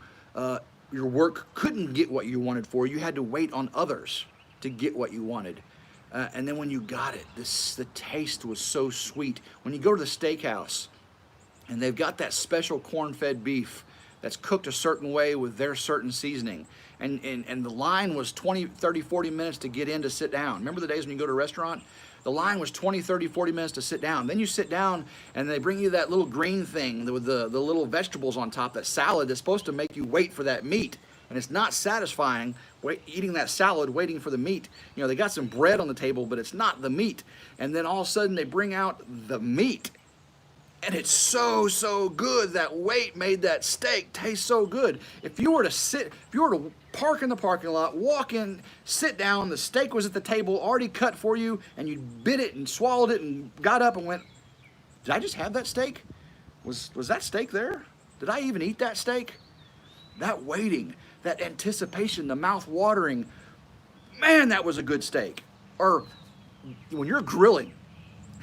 your work couldn't get what you wanted for, you had to wait on others to get what you wanted. And then when you got it, the taste was so sweet. When you go to the steakhouse and they've got that special corn-fed beef that's cooked a certain way with their certain seasoning, and the line was 20, 30, 40 minutes to get in to sit down. Remember the days when you go to a restaurant? The line was 20, 30, 40 minutes to sit down. Then you sit down and they bring you that little green thing with the little vegetables on top, that salad that's supposed to make you wait for that meat. And it's not satisfying eating that salad, waiting for the meat. They got some bread on the table, but it's not the meat. And then all of a sudden they bring out the meat. And it's so good. That wait made that steak taste so good. If you were to park in the parking lot, walk in, sit down, the steak was at the table already cut for you, and you bit it and swallowed it and got up and went, did I just have that steak? Was that steak there? Did I even eat that steak? That waiting, that anticipation, the mouth watering, man, that was a good steak. Or when you're grilling,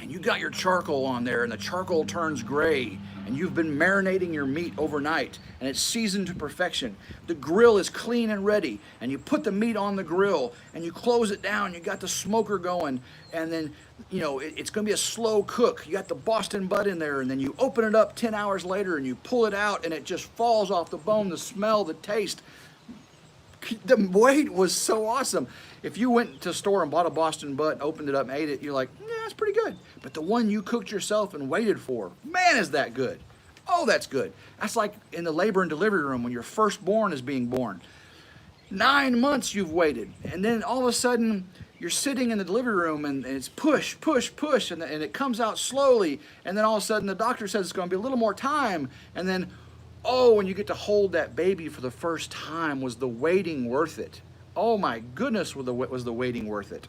and you got your charcoal on there and the charcoal turns gray and you've been marinating your meat overnight and it's seasoned to perfection. The grill is clean and ready and you put the meat on the grill and you close it down, you got the smoker going, and then it's going to be a slow cook. You got the Boston butt in there, and then you open it up 10 hours later and you pull it out and it just falls off the bone, the smell, the taste. The wait was so awesome. If you went to a store and bought a Boston butt, opened it up and ate it, you're like, yeah, that's pretty good. But the one you cooked yourself and waited for, man, is that good. Oh, that's good. That's like in the labor and delivery room when your firstborn is being born. 9 months you've waited, and then all of a sudden you're sitting in the delivery room and it's push, and it comes out slowly, and then all of a sudden the doctor says it's going to be a little more time, and then when you get to hold that baby for the first time, was the waiting worth it? Oh my goodness, was the waiting worth it?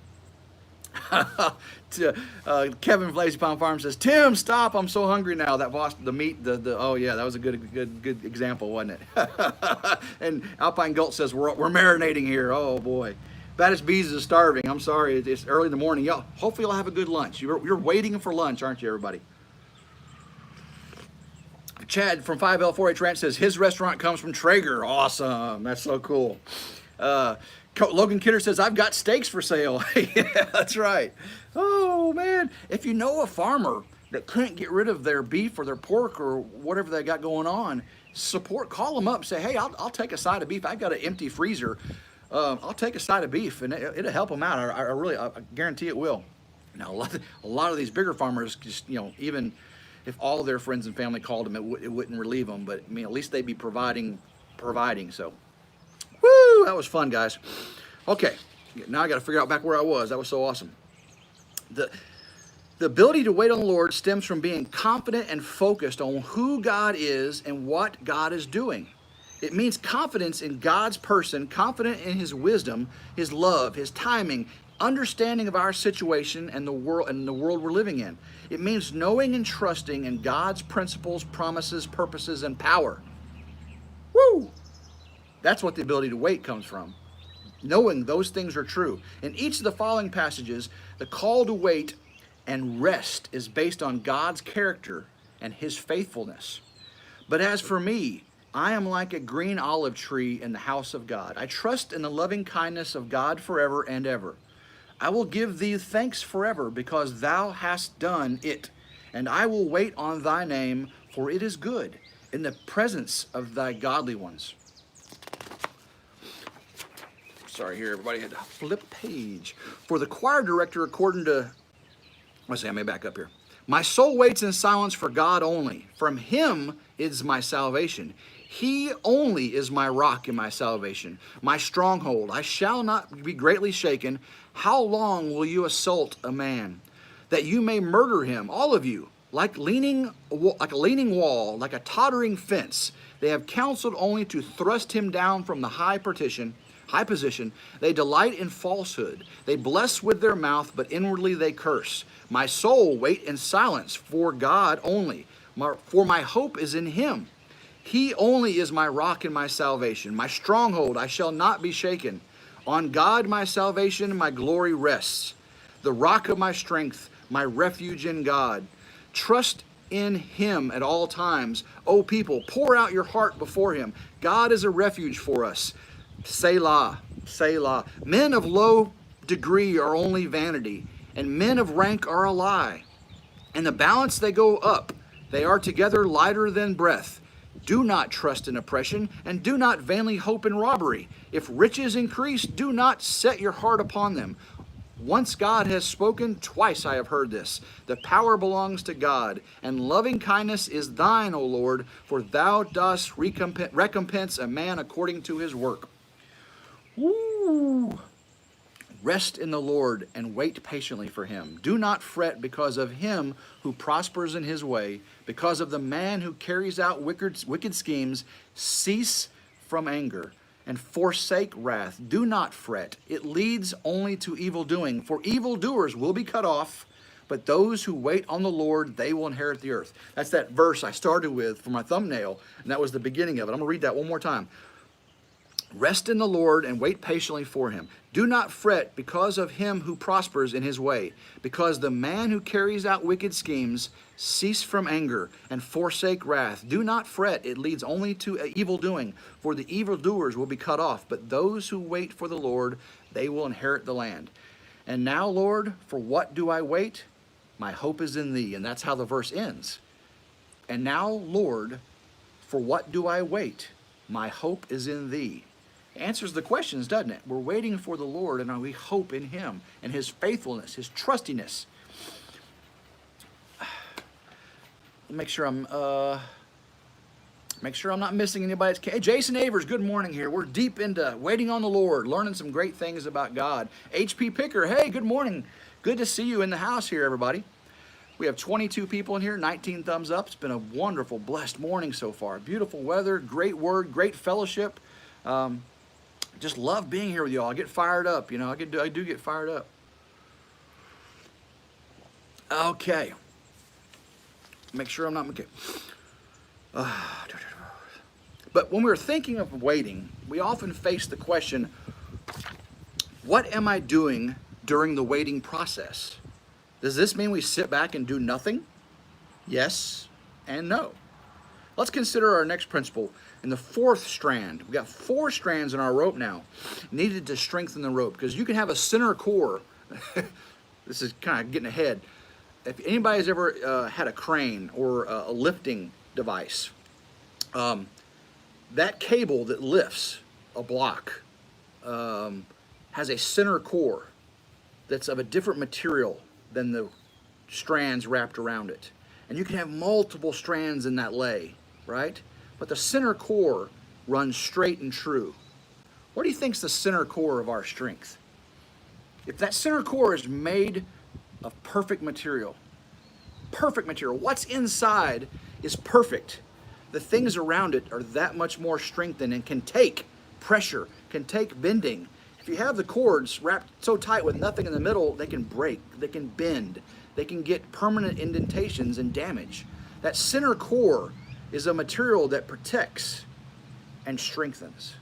Kevin from Lazy Pond Farm says, Tim, stop, I'm so hungry now. That the meat, oh yeah, that was a good example, wasn't it? And Alpine Gulch says, we're marinating here. Oh boy. Baddest Bees is starving. I'm sorry, it's early in the morning. Y'all, hopefully you'll have a good lunch. You're waiting for lunch, aren't you, everybody? Chad from 5L4H Ranch says his restaurant comes from Traeger. Awesome. That's so cool. Logan Kidder says, I've got steaks for sale. Yeah, that's right. Oh, man. If you know a farmer that couldn't get rid of their beef or their pork or whatever they got going on, call them up. Say, hey, I'll take a side of beef. I've got an empty freezer. I'll take a side of beef, and it'll help them out. I guarantee it will. Now, a lot of these bigger farmers just, even if all of their friends and family called them, it wouldn't relieve them. But I mean, at least they'd be providing. So, woo, that was fun, guys. Okay, now I got to figure out back where I was. That was so awesome. The ability to wait on the Lord stems from being confident and focused on who God is and what God is doing. It means confidence in God's person, confident in his wisdom, his love, his timing, understanding of our situation and the world we're living in. It means knowing and trusting in God's principles, promises, purposes, and power. Woo! That's what the ability to wait comes from. Knowing those things are true. In each of the following passages, the call to wait and rest is based on God's character and his faithfulness. But as for me, I am like a green olive tree in the house of God. I trust in the loving kindness of God forever and ever. I will give thee thanks forever because thou hast done it. And I will wait on thy name, for it is good in the presence of thy godly ones. Sorry here, everybody had to flip page. For the choir director, according to, let's see, I may back up here. My soul waits in silence for God only. From him is my salvation. He only is my rock and my salvation, my stronghold. I shall not be greatly shaken. How long will you assault a man, that you may murder him, all of you, like a leaning wall, like a tottering fence? They have counseled only to thrust him down from the high position. They delight in falsehood. They bless with their mouth, but inwardly they curse. My soul wait in silence for God only, for my hope is in him. He only is my rock and my salvation, my stronghold. I shall not be shaken. On God my salvation and my glory rests, the rock of my strength, my refuge in God. Trust in him at all times. O people, pour out your heart before him. God is a refuge for us. Selah, Selah. Men of low degree are only vanity, and men of rank are a lie. In the balance they go up. They are together lighter than breath. Do not trust in oppression, and do not vainly hope in robbery. If riches increase, do not set your heart upon them. Once God has spoken, twice I have heard this. The power belongs to God, and loving kindness is thine, O Lord, for thou dost recompense a man according to his work. Woo! Rest in the Lord and wait patiently for him. Do not fret because of him who prospers in his way, because of the man who carries out wicked schemes. Cease from anger and forsake wrath. Do not fret. It leads only to evil doing. For evildoers will be cut off, but those who wait on the Lord, they will inherit the earth. That's that verse I started with for my thumbnail, and that was the beginning of it. I'm going to read that one more time. Rest in the Lord and wait patiently for him. Do not fret because of him who prospers in his way, because the man who carries out wicked schemes. Cease from anger and forsake wrath. Do not fret, it leads only to evil doing, for the evildoers will be cut off, but those who wait for the Lord, they will inherit the land. And now, Lord, for what do I wait? My hope is in thee. And that's how the verse ends. And now, Lord, for what do I wait? My hope is in thee. Answers the questions, doesn't it? We're waiting for the Lord, and we hope in him and his faithfulness, his trustiness. Make sure I'm not missing anybody. Hey, Jason Avers, good morning here. We're deep into waiting on the Lord, learning some great things about God. HP Picker, hey, good morning. Good to see you in the house here, everybody. We have 22 people in here, 19 thumbs up. It's been a wonderful, blessed morning so far. Beautiful weather, great word, great fellowship. Just love being here with y'all. I get fired up, you know. I do get fired up. Okay. Make sure I'm not okay. But when we're thinking of waiting, we often face the question, what am I doing during the waiting process? Does this mean we sit back and do nothing? Yes and no. Let's consider our next principle. In the fourth strand, we got 4 strands in our rope now, needed to strengthen the rope, because you can have a center core. This is kind of getting ahead. If anybody's ever had a crane or a lifting device, that cable that lifts a block has a center core that's of a different material than the strands wrapped around it. And you can have multiple strands in that lay, right? But the center core runs straight and true. What do you think's the center core of our strength? If that center core is made of perfect material, what's inside is perfect. the things around it are that much more strengthened and can take pressure, can take bending. If you have the cords wrapped so tight with nothing in the middle, they can break, they can bend, they can get permanent indentations and damage. That center core is a material that protects and strengthens.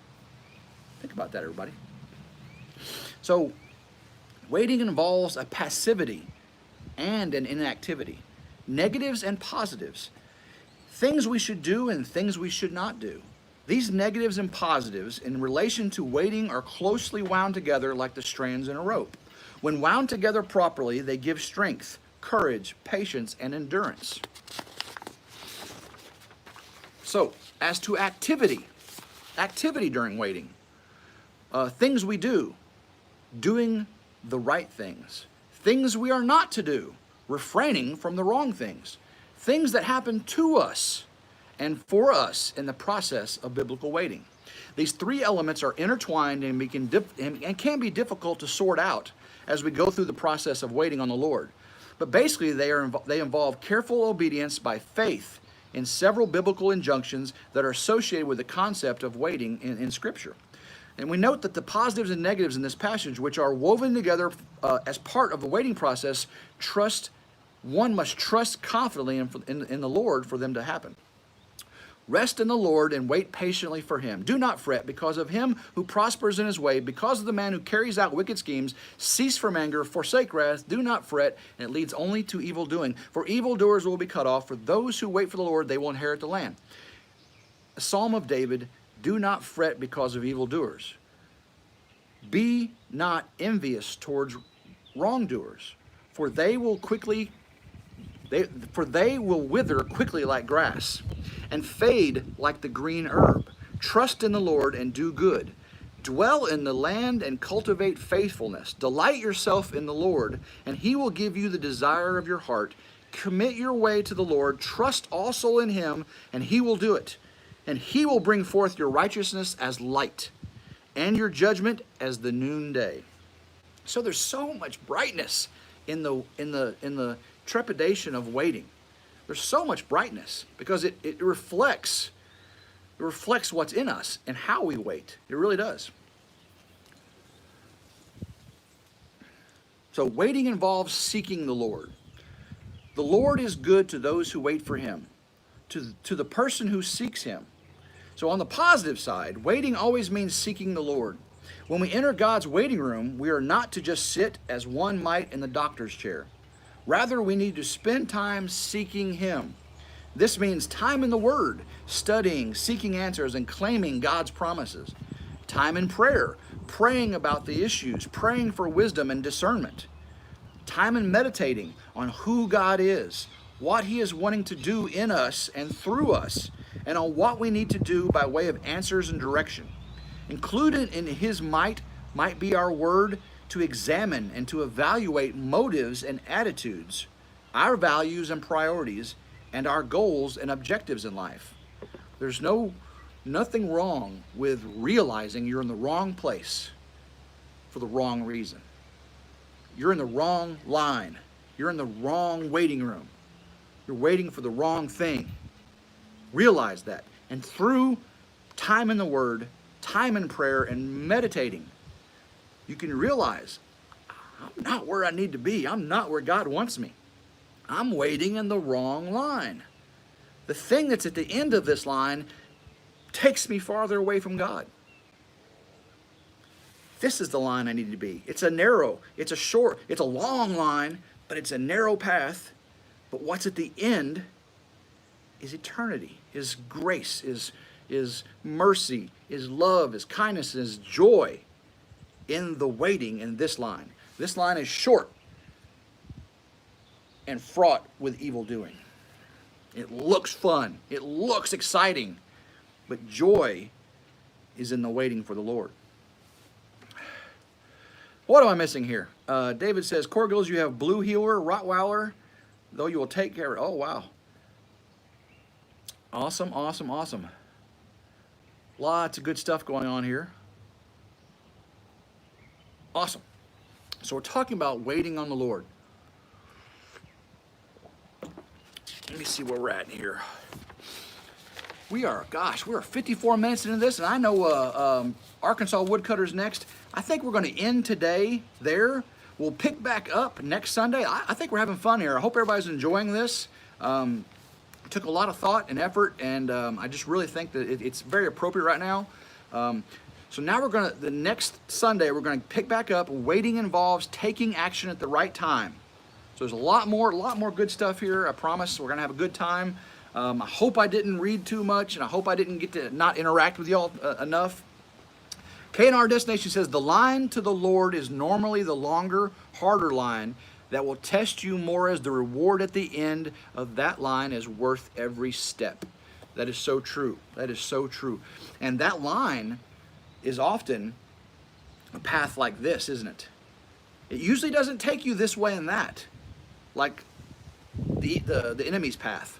Think about that, everybody. So, waiting involves a passivity and an inactivity, negatives and positives, things we should do and things we should not do. These negatives and positives in relation to waiting are closely wound together like the strands in a rope. When wound together properly, they give strength, courage, patience, and endurance. So, as to activity during waiting, things we do, doing the right things we are not to do, refraining from the wrong things that happen to us and for us in the process of biblical waiting. These three elements are intertwined and can be difficult to sort out as we go through the process of waiting on the Lord. But basically, they involve careful obedience by faith in several biblical injunctions that are associated with the concept of waiting in Scripture. And we note that the positives and negatives in this passage, which are woven together as part of the waiting process, one must trust confidently in the Lord for them to happen. Rest in the Lord and wait patiently for him. Do not fret because of him who prospers in his way, because of the man who carries out wicked schemes. Cease from anger, forsake wrath, do not fret, and it leads only to evil doing. For evildoers will be cut off. For those who wait for the Lord, they will inherit the land. A Psalm of David, do not fret because of evildoers. Be not envious towards wrongdoers, for they will wither quickly like grass and fade like the green herb. Trust in the Lord and do good. Dwell in the land and cultivate faithfulness. Delight yourself in the Lord, and he will give you the desire of your heart. Commit your way to the Lord. Trust also in him, and he will do it. And he will bring forth your righteousness as light, and your judgment as the noonday. So there's so much brightness in the trepidation of waiting. There's so much brightness because it reflects what's in us and how we wait. It really does. So waiting involves seeking the Lord. The Lord is good to those who wait for him, to the person who seeks him. So on the positive side, waiting always means seeking the Lord. When we enter God's waiting room, we are not to just sit as one might in the doctor's chair. Rather, we need to spend time seeking him. This means time in the Word, studying, seeking answers, and claiming God's promises. Time in prayer, praying about the issues, praying for wisdom and discernment. Time in meditating on who God is, what he is wanting to do in us and through us, and on what we need to do by way of answers and direction. Included in his might be our word to examine and to evaluate motives and attitudes, our values and priorities, and our goals and objectives in life. There's nothing wrong with realizing you're in the wrong place for the wrong reason. You're in the wrong line. You're in the wrong waiting room. You're waiting for the wrong thing. Realize that. And through time in the Word, time in prayer, and meditating, you can realize, I'm not where I need to be. I'm not where God wants me. I'm waiting in the wrong line. The thing that's at the end of this line takes me farther away from God. This is the line I need to be. It's a long line, but it's a narrow path. But what's at the end is eternity, is grace, is mercy, is love, is kindness, is joy in the waiting in this line. This line is short and fraught with evil doing. It looks fun. It looks exciting. But joy is in the waiting for the Lord. What am I missing here? David says, Corgills, you have Blue Heeler, Rottweiler, though you will take care of it. Oh, wow. Awesome, awesome, awesome. Lots of good stuff going on here. Awesome. So we're talking about waiting on the Lord. Let me see where we're at here. we're 54 minutes into this, and I know Arkansas Woodcutter's next. I think we're going to end today there. We'll pick back up next Sunday. I think we're having fun here. I hope everybody's enjoying this. It took a lot of thought and effort, and I just really think that it's very appropriate right now. So now the next Sunday, we're going to pick back up. Waiting involves taking action at the right time. So there's a lot more good stuff here. I promise we're going to have a good time. I hope I didn't read too much, and I hope I didn't get to not interact with y'all enough. K&R Destination says, the line to the Lord is normally the longer, harder line that will test you more, as the reward at the end of that line is worth every step. That is so true. That is so true. And that line is often a path like this, isn't it? It usually doesn't take you this way and that, like the enemy's path.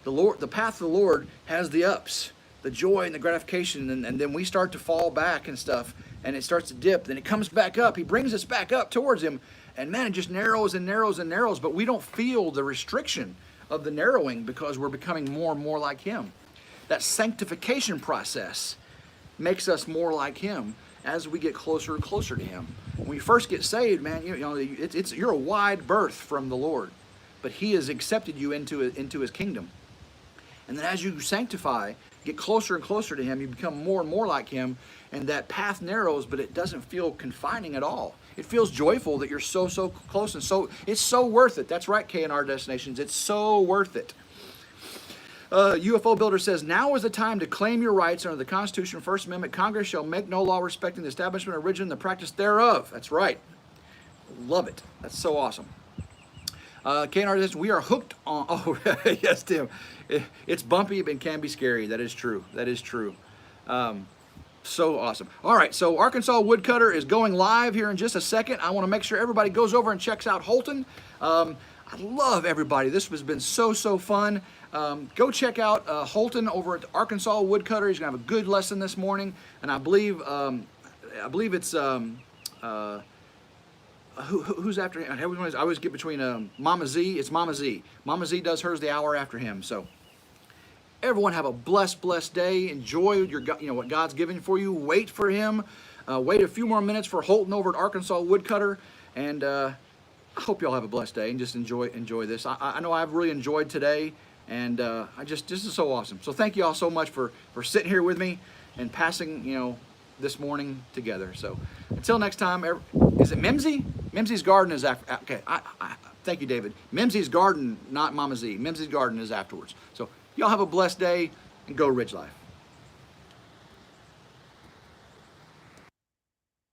The path of the Lord has the ups, the joy and the gratification, and then we start to fall back and stuff, and it starts to dip. Then it comes back up. He brings us back up towards him, and man, it just narrows and narrows and narrows, but we don't feel the restriction of the narrowing because we're becoming more and more like him. That sanctification process makes us more like him as we get closer and closer to him. When you first get saved, man, you're a wide berth from the Lord, but he has accepted you into his kingdom. And then as you sanctify, get closer and closer to him, you become more and more like him, and that path narrows, but it doesn't feel confining at all. It feels joyful that you're so close, and so it's so worth it. That's right, K&R Destinations. It's so worth it. UFO Builder says, now is the time to claim your rights under the Constitution, First Amendment. Congress shall make no law respecting the establishment of religion and the practice thereof. That's right. Love it. That's so awesome. K&R says, we are hooked on, oh, yes, Tim. It's bumpy and can be scary. That is true. That is true. So awesome. All right, so Arkansas Woodcutter is going live here in just a second. I want to make sure everybody goes over and checks out Holton. I love everybody. This has been so fun. Go check out Holton over at Arkansas Woodcutter. He's gonna have a good lesson this morning, and I believe it's who's after him? I always get between Mama Z. It's Mama Z. Mama Z does hers the hour after him. So everyone have a blessed day. Enjoy what God's given for you. Wait for him. Wait a few more minutes for Holton over at Arkansas Woodcutter, and I hope y'all have a blessed day and just enjoy this. I know I've really enjoyed today, and this is so awesome. So thank you all so much for sitting here with me and passing this morning together. So until next time, is it Mimsy? Mimsy's Garden is after. Okay, thank you, David. Mimsy's Garden, not Mama Z. Mimsy's Garden is afterwards. So y'all have a blessed day and go Ridge Life.